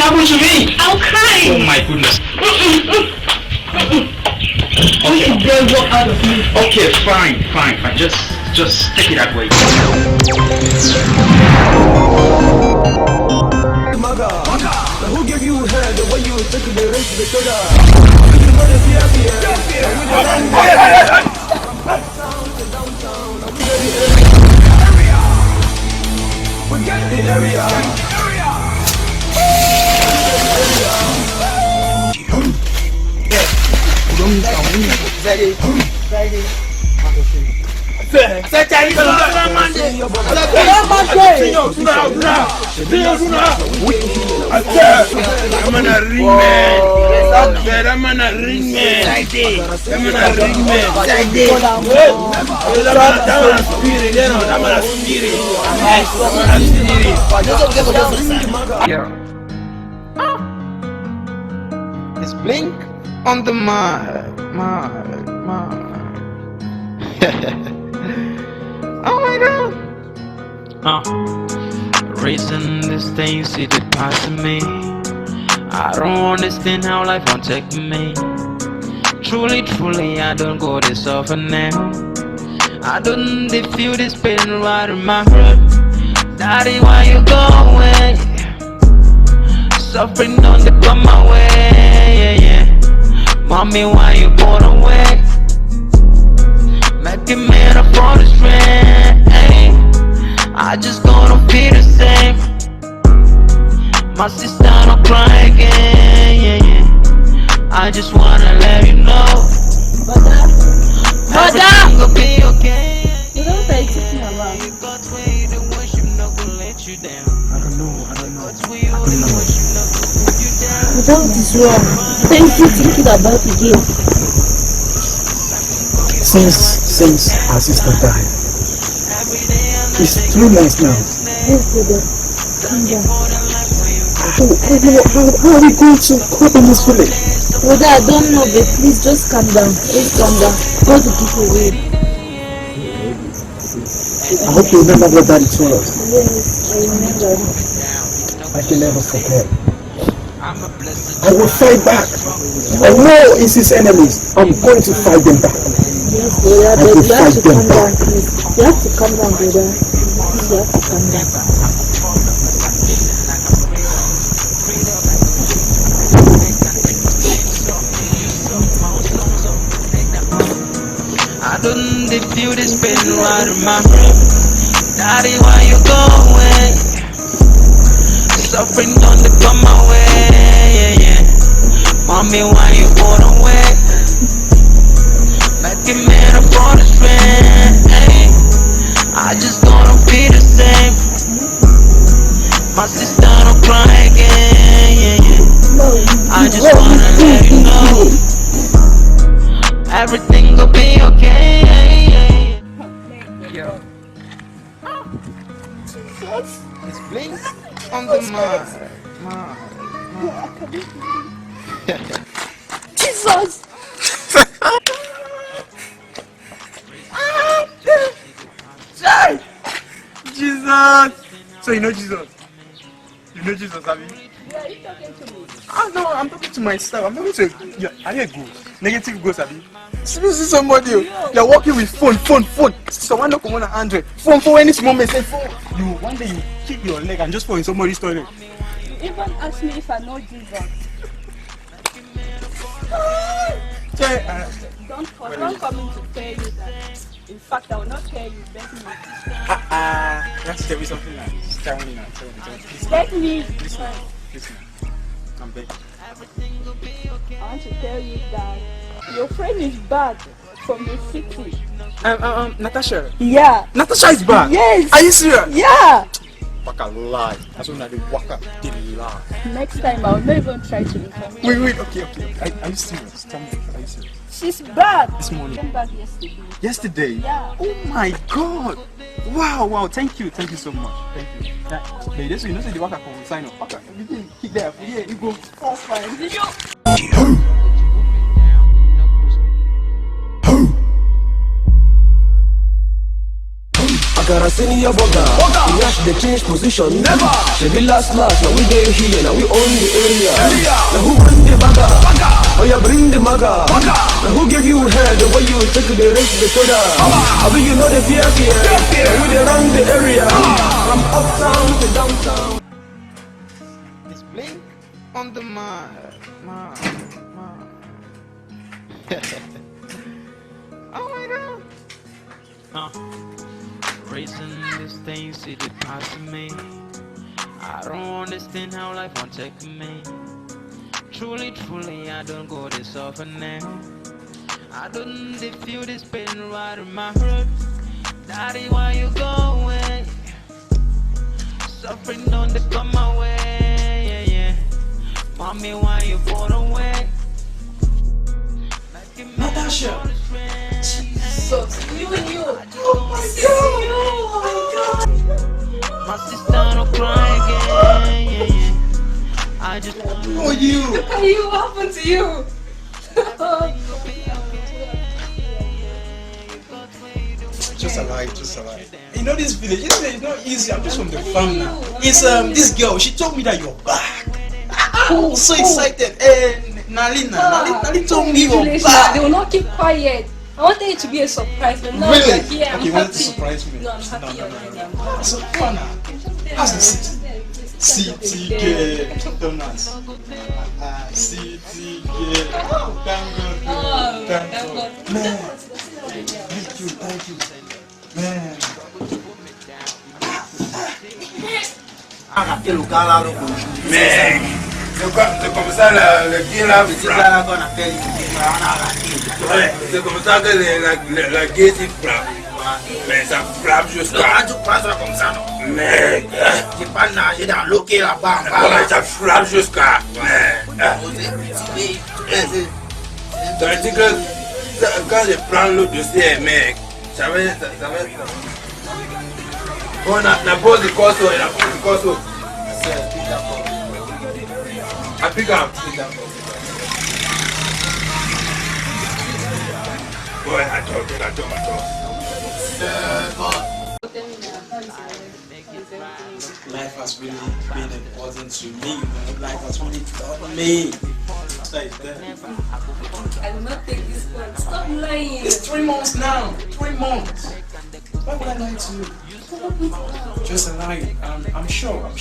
happened to me? I'll cry. Oh my goodness. Okay. They walk out of me. Okay, fine. Just take it that way. Who gave you head the way you took the race to the shoulder? We get the area. It's Blink on the mark. Oh my god. Racing this thing, see it passing me. I don't understand how life won't take me. Truly, I don't go this often now. I don't feel this pain right in my heart. Daddy, why you go away? Suffering on the come my way, yeah. Mommy, why you born away? Making me a for this rain. I just gonna be the same. My sister don't cry again, yeah. I just wanna let you know, everything will be okay. You don't say anything about. I don't know. Without this wrong. Thank you thinking about it again. Since our sister died, it's 3 months now. Yes, brother. Calm down. How are we going to cope in this village? Brother, I don't know, but please just calm down. Please calm down. God will keep you away. I hope you remember what Daddy told us. Yes, I remember. I can never forget. I will fight back. I know it's his enemies. I'm going to fight them back. Yes, brother, but you have to calm down, please. You have to calm down, brother. Please, you have to calm down. I don't feel this pain right in my heart. Daddy, why you go away? Suffering on the come my way, yeah. Mommy, why you born away? Making me a for this rain. I just gonna be the same. My sister don't cry again, yeah. I just wanna let you know, everything will be okay. Yo. It's Blink on the mark. Jesus! Jesus! So you know Jesus? You know Jesus, have you? Yeah, you talking to me? Ah no, I'm talking to myself. I'm talking to you. Are you a ghost? Negative ghost, have you? See somebody, you're walking with phone. Someone don't come on 100. Phone any moment, say phone. One day you kick your leg and just fall in somebody's toilet. You even ask me if I know Jesus. Don't come in to tell you that. In fact, I will not tell you. Beg me. You have to tell me something now. Just tell me now. Please. Beg me. Listen. I'm begging. I want to tell you that your friend is back from the city. Natasha. Yeah. Natasha is back. Yes. Are you serious? Yeah. Waka lie. That's when I do waka did lie. Next time I will not even try to inform you. Wait. Okay. Are you serious? Tell me. Are you serious? She's back. This morning. Came back yesterday. Yesterday? Yeah. Oh my god. Wow. Thank you so much. Thank you. Hey, this you know say the waka come sign up. Waka. You kick there. Yeah, you go. That's fine. Did you? I Akara senior burger. We yash they change position. Never. She be last, now we dey here, now we own the area. Now who bring the bagger? Oh yeah, bring the maga. Now who give you head? The way you take the race the soda. I mean you know the fear. Now we dey run the area. From uptown to downtown. It's Blink on the mind. Oh my god. Racing these things, see the past of me. I don't understand how life won't take me. Truly, I don't go this often now. I don't feel this pain right in my heart. Daddy, why you go away? Suffering don't come my way, yeah. Mommy, why you fall away? Natasha! Jesus, you and you. Oh my god! My sister don't cry again, yeah. I just want Who are you? Look at you, what happened to you? Just a lie. You know this village, it's not easy. I'm just from the farm now. It's this girl, she told me that you're back. I was so excited. Nalina told me you're back. They will not keep quiet. I wanted it to be a surprise, but now Really? you're here. I'm Okay, you happy. wanted to surprise me? No, I'm happy already. I'm happy. So fun now. How's the city? CTK Donuts. CTK. Thank God. Man. Thank you. Man. C'est comme ça le bien là. C'est comme ça que la guette il frappe. Mais ça frappe jusqu'à. Tu passes comme ça non? Mais j'ai pas nagé dans l'eau qui est là-bas. Ça frappe jusqu'à. Ça veut dire que quand je prends l'eau dossier, mec, ça va. On a pose du corso. I pick up. Boy, I talk. Life has really been important to me. Life has really taught me. I will not take this one. Stop lying. It's 3 months now. 3 months. Why would I lie to you? Just a lie. I'm sure.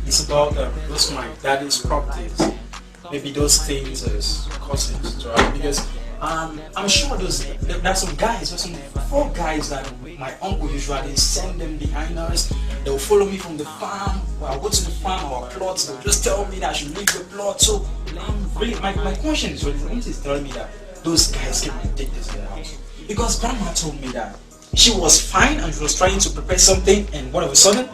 It's about those my daddy's properties. Maybe those things as cousins, right? Because I'm sure there's some guys, there's some 4 guys that my uncle usually send them behind us. They will follow me from the farm. When I go to the farm or plots, they'll just tell me that I should leave the plot. So really, my conscience is telling me that those guys came and take this in the house. Because grandma told me that she was fine and she was trying to prepare something, and all of a sudden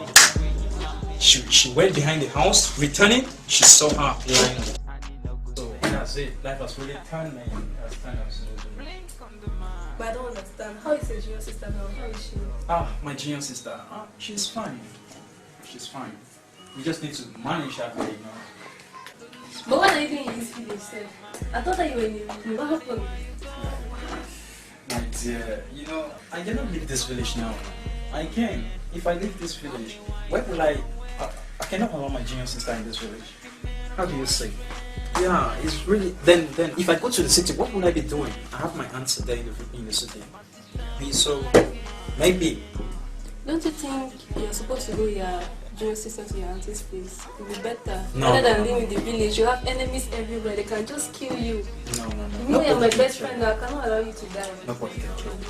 she went behind the house, returning, she saw her lying. So that's it. Life was really turned me. But I don't understand. How is your junior sister now? How is she? My junior sister. She's fine. We just need to manage her, you know. But what are you doing in this village, sir? I thought that you were in the village. What happened? My dear, you know, I cannot leave this village now. I can. If I leave this village, where will I cannot allow my junior sister in this village. How do you say? Yeah, it's really. Then if I go to the city, what will I be doing? I have my answer there in the city. So maybe. Don't you think you're supposed to go your junior sister to your auntie's place? It would be better. No. Rather than living in the village, you have enemies everywhere. They can just kill you. No. You know you're my best friend. I cannot allow you to die. Nobody can kill me.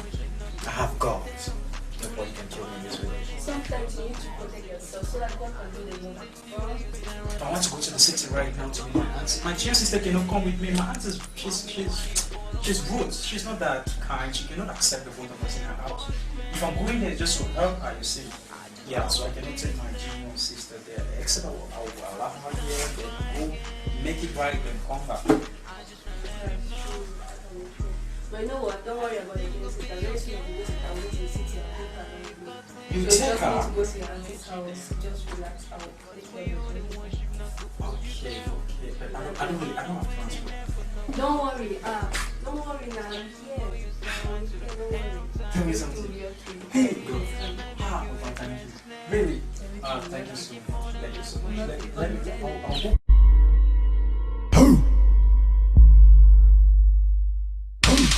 I have God. Nobody can kill me in this village. Sometimes you need to protect yourself so that God can do the work. I want to go to the city right now to meet my aunt. My junior sister cannot come with me. My aunt is she's rude. She's not that kind. She cannot accept the both of us in her house. If I'm going there just to help her, you see. Yeah, so I cannot take my junior sister there. Except I will allow her here, then go make it right, then come back. But you know what? Don't worry about the junior sister. Very soon you'll go to the city and take her. You So take just her? need to go to your auntie's house. Just relax out. Okay, but I don't have transport. Don't worry. Don't worry now, I'm here. I'm here, don't worry. Tell me something. Hey, girl. Ah, oh, thank you. Really? Thank you so much. Thank you so much. Let me. I'll go.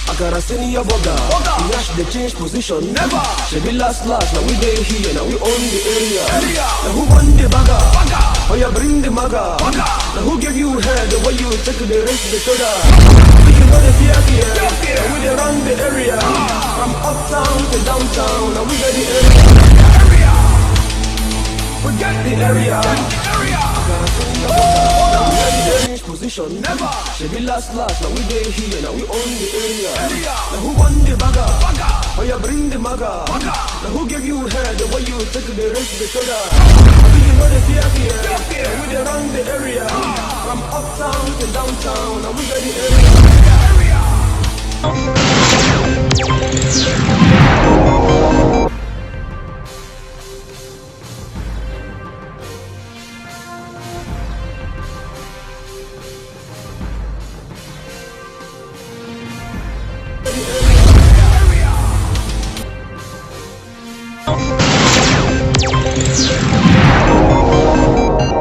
I got a senior bugger. Nash they change position. Never. She be last. Now we dey here. Now we own the area. Now who won the bagger? Oh yeah, bring the maga. Now who gave you head? The way you take the rest the shoulder. You know the fear. Now we dey run the area. From uptown to downtown. Now we got the area. We got the area. I got a senior bugger. Now we ready to change position. Never. She be last. Now we dey here. Now we own the area. Now who won the bagger? Oh yeah, bring the maga. Now who gave you head? The way you take the rest the shoulder. You know the fear. Now we dey run the area. From uptown to downtown. Now we got the area.